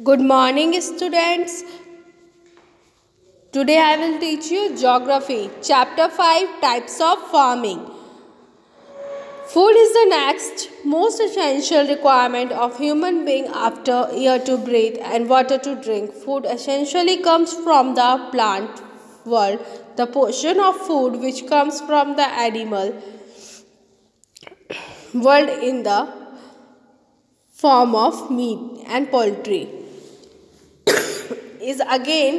Good morning, students. Today I will teach you Geography, Chapter 5, Types of Farming. Food is the next most essential requirement of human being after air to breathe and water to drink. Food essentially comes from the plant world. The portion of food which comes from the animal world in the form of meat and poultry is again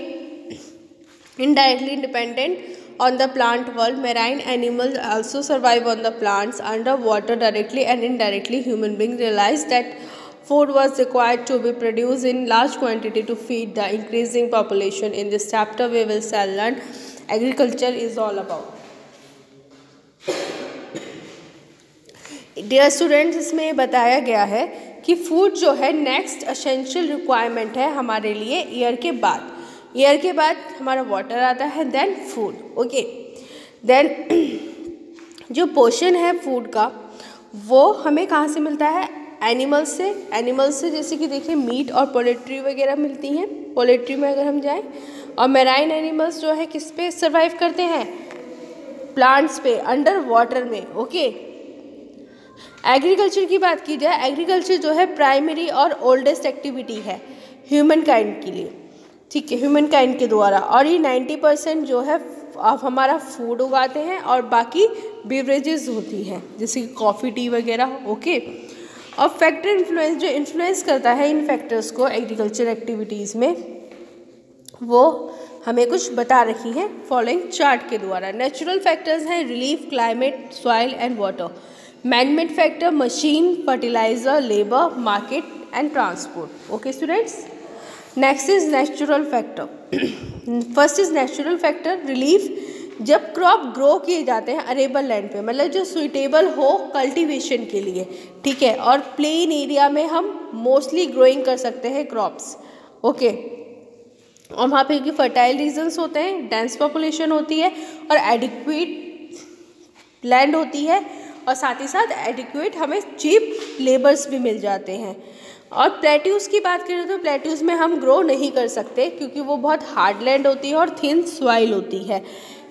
indirectly dependent on the plant world. Marine animals also survive on the plants underwater. Directly and indirectly, human beings realized that food was required to be produced in large quantity to feed the increasing population. In this chapter, we will learn agriculture is all about. Dear students, इसमें बताया गया है कि food जो है next essential requirement है हमारे लिए एयर के बाद हमारा वाटर आता है, देन फूड. ओके, देन जो पोर्शन है फूड का वो हमें कहाँ से मिलता है? एनिमल्स से जैसे कि देखिए मीट और पोल्ट्री वगैरह मिलती हैं. पोल्ट्री में अगर हम जाएं, और मैराइन एनिमल्स जो है किस पे सर्वाइव करते हैं? प्लांट्स पे, अंडर वाटर में. ओके, एग्रीकल्चर की बात की जाए, एग्रीकल्चर जो है प्राइमरी और ओल्डेस्ट एक्टिविटी है ह्यूमन काइंड के लिए. ठीक है, ह्यूमन काइंड के द्वारा. और ये 90% जो है आप हमारा फूड उगाते हैं और बाकी बेवरेजेस होती हैं जैसे कि कॉफ़ी, टी वगैरह. ओके, और फैक्टर इन्फ्लुएंस जो इन्फ्लुएंस करता है इन फैक्टर्स को एग्रीकल्चर एक्टिविटीज़ में, वो हमें कुछ बता रखी है फॉलोइंग चार्ट के द्वारा. नेचुरल फैक्टर्स हैं relief, climate, soil and water. Manmade factor machine, fertilizer, labour, market and transport. Okay students, next is natural factor. First is natural factor relief. जब क्रॉप ग्रो किए जाते हैं अरेबल लैंड पे, मतलब जो सुइटेबल हो cultivation के लिए, ठीक है, और प्लेन एरिया में हम मोस्टली ग्रोइंग कर सकते हैं क्रॉप्स. ओके, और वहाँ पे फर्टाइल रीजन्स होते हैं, डेंस पॉपुलेशन होती है और एडिक्वेट लैंड होती है, और साथ ही साथ एडिक्वेट हमें चीप लेबर्स भी मिल जाते हैं. और प्लेट्यूज़ की बात करें तो प्लेट्यूज़ में हम ग्रो नहीं कर सकते क्योंकि वो बहुत हार्ड लैंड होती है और थिन सॉइल होती है.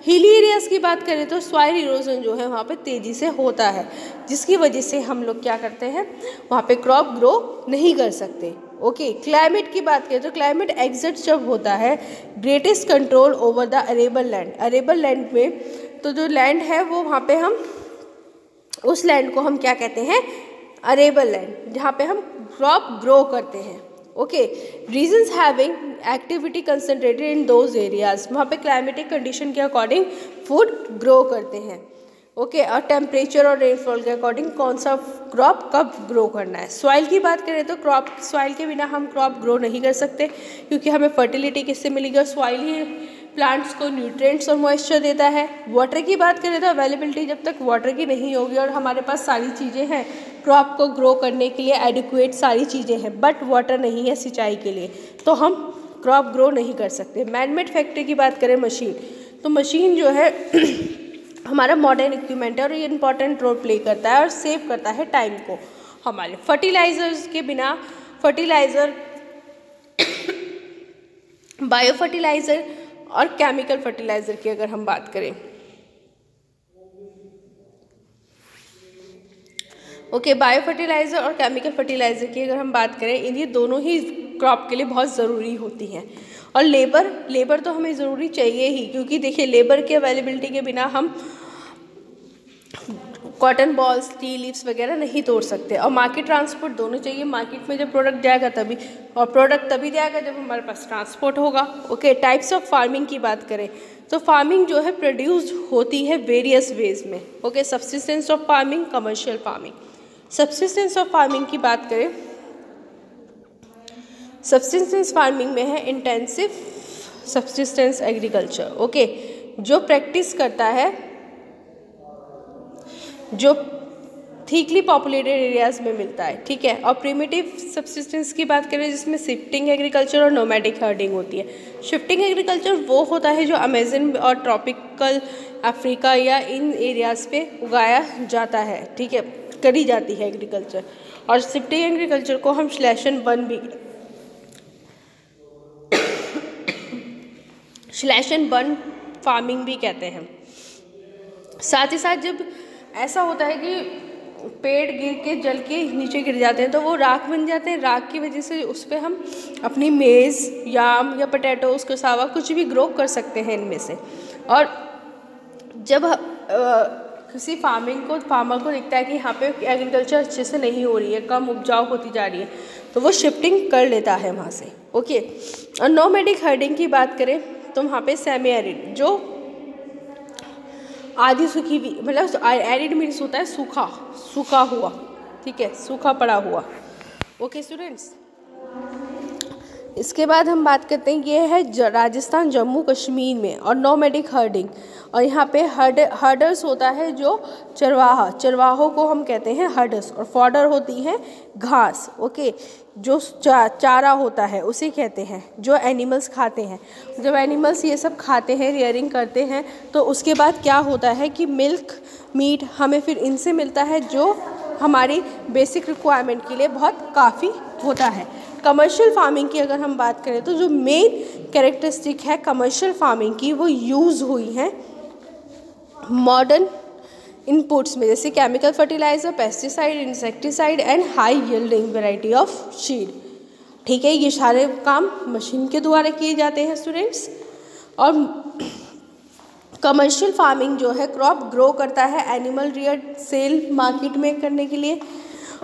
हिली एरियाज़ की बात करें तो सॉइल इरोजन जो है वहाँ पे तेज़ी से होता है, जिसकी वजह से हम लोग क्या करते हैं, वहाँ पे क्रॉप ग्रो नहीं कर सकते. ओके, क्लाइमेट की बात करें तो क्लाइमेट एग्जिट जब होता है greatest control over the arable land. Arable land में तो जो लैंड है वो वहाँ पे हम उस लैंड को हम क्या कहते हैं? अरेबल लैंड, जहाँ पे हम क्रॉप ग्रो करते हैं. Okay, regions having activity concentrated in those areas, वहाँ पे क्लाइमेटिक कंडीशन के अकॉर्डिंग फूड ग्रो करते हैं. ओके, और टेम्परेचर और रेनफॉल के अकॉर्डिंग कौन सा क्रॉप कब ग्रो करना है. सॉइल की बात करें तो सॉइल के बिना हम क्रॉप ग्रो नहीं कर सकते क्योंकि हमें फर्टिलिटी किससे मिलेगी? सॉइल ही प्लांट्स को न्यूट्रिएंट्स और मॉइस्चर देता है. वाटर की बात करें तो अवेलेबिलिटी जब तक वाटर की नहीं होगी और हमारे पास सारी चीज़ें हैं क्रॉप को ग्रो करने के लिए, एडिक्वेट सारी चीज़ें हैं, बट वाटर नहीं है सिंचाई के लिए, तो हम क्रॉप ग्रो नहीं कर सकते. मैनमेड फैक्टर की बात करें मशीन, तो मशीन जो है हमारा मॉडर्न इक्विपमेंट है और ये इंपॉर्टेंट रोल प्ले करता है और सेव करता है टाइम को हमारे. फर्टिलाइजर्स के बिना फर्टिलाइज़र, बायो फर्टिलाइज़र और केमिकल फर्टिलाइज़र की अगर हम बात करें, ओके, बायो फर्टिलाइज़र और केमिकल फर्टिलाइज़र की अगर हम बात करें, ये दोनों ही क्रॉप के लिए बहुत ज़रूरी होती हैं. और लेबर तो हमें ज़रूरी चाहिए ही, क्योंकि देखिए लेबर के अवेलेबिलिटी के बिना हम कॉटन बॉल्स, टी लीव्स वगैरह नहीं तोड़ सकते. और मार्केट ट्रांसपोर्ट दोनों चाहिए. मार्केट में जब प्रोडक्ट जाएगा तभी, और प्रोडक्ट तभी जाएगा जब हमारे पास ट्रांसपोर्ट होगा. ओके, टाइप्स ऑफ फार्मिंग की बात करें तो फार्मिंग जो है प्रोड्यूस होती है वेरियस वेज में. Okay, subsistence of farming, commercial farming. Subsistence of farming की बात करें, सब्सिस्टेंस फार्मिंग में है इंटेंसिव सब्सिस्टेंस एग्रीकल्चर. ओके, जो प्रैक्टिस करता है, जो थिकली पॉपुलेटेड एरियाज़ में मिलता है, ठीक है. और प्रिमिटिव सब्सिस्टेंस की बात करें जिसमें शिफ्टिंग एग्रीकल्चर और नोमैडिक हर्डिंग होती है. शिफ्टिंग एग्रीकल्चर वो होता है जो अमेजन और ट्रॉपिकल अफ्रीका या इन एरियाज़ पे उगाया जाता है, ठीक है, करी जाती है एग्रीकल्चर. और शिफ्टिंग एग्रीकल्चर को हम /1 भी स्लैश एंड बर्न फार्मिंग भी कहते हैं। साथ ही साथ जब ऐसा होता है कि पेड़ गिर के जल के नीचे गिर जाते हैं तो वो राख बन जाते हैं। राख की वजह से उस पर हम अपनी मेज़, याम या पोटैटोज़, कसावा कुछ भी ग्रो कर सकते हैं इनमें से। और जब किसी फार्मर को दिखता है कि यहाँ पे एग्रीकल्चर अच्छे से नहीं हो रही है, कम उपजाऊ होती जा रही है, तो वो शिफ्टिंग कर लेता है वहाँ से। ओके, और नोमैडिक हर्डिंग की बात करें तो वहाँ पे सेमी एरिड, जो आधी सूखी हुई, मतलब एरिड मीन्स होता है सूखा हुआ, ठीक है, सूखा पड़ा हुआ। ओके स्टूडेंट्स, इसके बाद हम बात करते हैं, ये है राजस्थान जम्मू कश्मीर में और नोमैडिक हर्डिंग। और यहाँ पे हर्डर्स होता है जो चरवाहों को हम कहते हैं हर्डर्स, और फॉडर होती है घास। ओके, जो चारा होता है उसे कहते हैं, जो एनिमल्स खाते हैं। जब एनिमल्स ये सब खाते हैं, रियरिंग करते हैं, तो उसके बाद क्या होता है कि मिल्क, मीट हमें फिर इनसे मिलता है, जो हमारी बेसिक रिक्वायरमेंट के लिए बहुत काफ़ी होता है। कमर्शियल फार्मिंग की अगर हम बात करें तो जो मेन कैरेक्टरिस्टिक है कमर्शियल फार्मिंग की, वो यूज़ हुई हैं मॉडर्न इनपुट्स में, जैसे chemical fertilizer, pesticide, insecticide and high yielding variety of seed. ठीक है, ये सारे काम मशीन के द्वारा किए जाते हैं स्टूडेंट्स। और कमर्शियल फार्मिंग जो है क्रॉप ग्रो करता है एनिमल रियर सेल मार्केट में करने के लिए।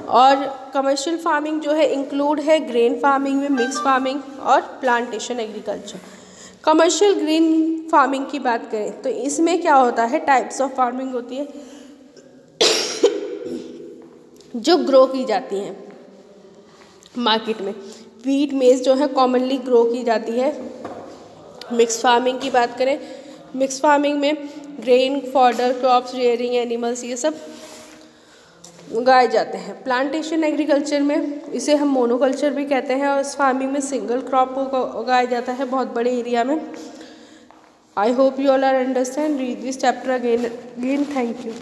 और कमर्शियल फार्मिंग जो है इंक्लूड है ग्रेन फार्मिंग में, मिक्स फार्मिंग और plantation agriculture. Commercial green farming की बात करें तो इसमें क्या होता है, टाइप्स ऑफ फार्मिंग होती है जो ग्रो की जाती हैं मार्केट में। वीट, मेज जो है कॉमनली ग्रो की जाती है। मिक्स फार्मिंग की बात करें, मिक्स फार्मिंग में grain, fodder, crops, rearing animals, ये सब उगाए जाते हैं। प्लांटेशन एग्रीकल्चर में इसे हम मोनोकल्चर भी कहते हैं, और इस फार्मिंग में सिंगल क्रॉप उगाया जाता है बहुत बड़े एरिया में। I hope you all are understand, read this chapter again. Thank you.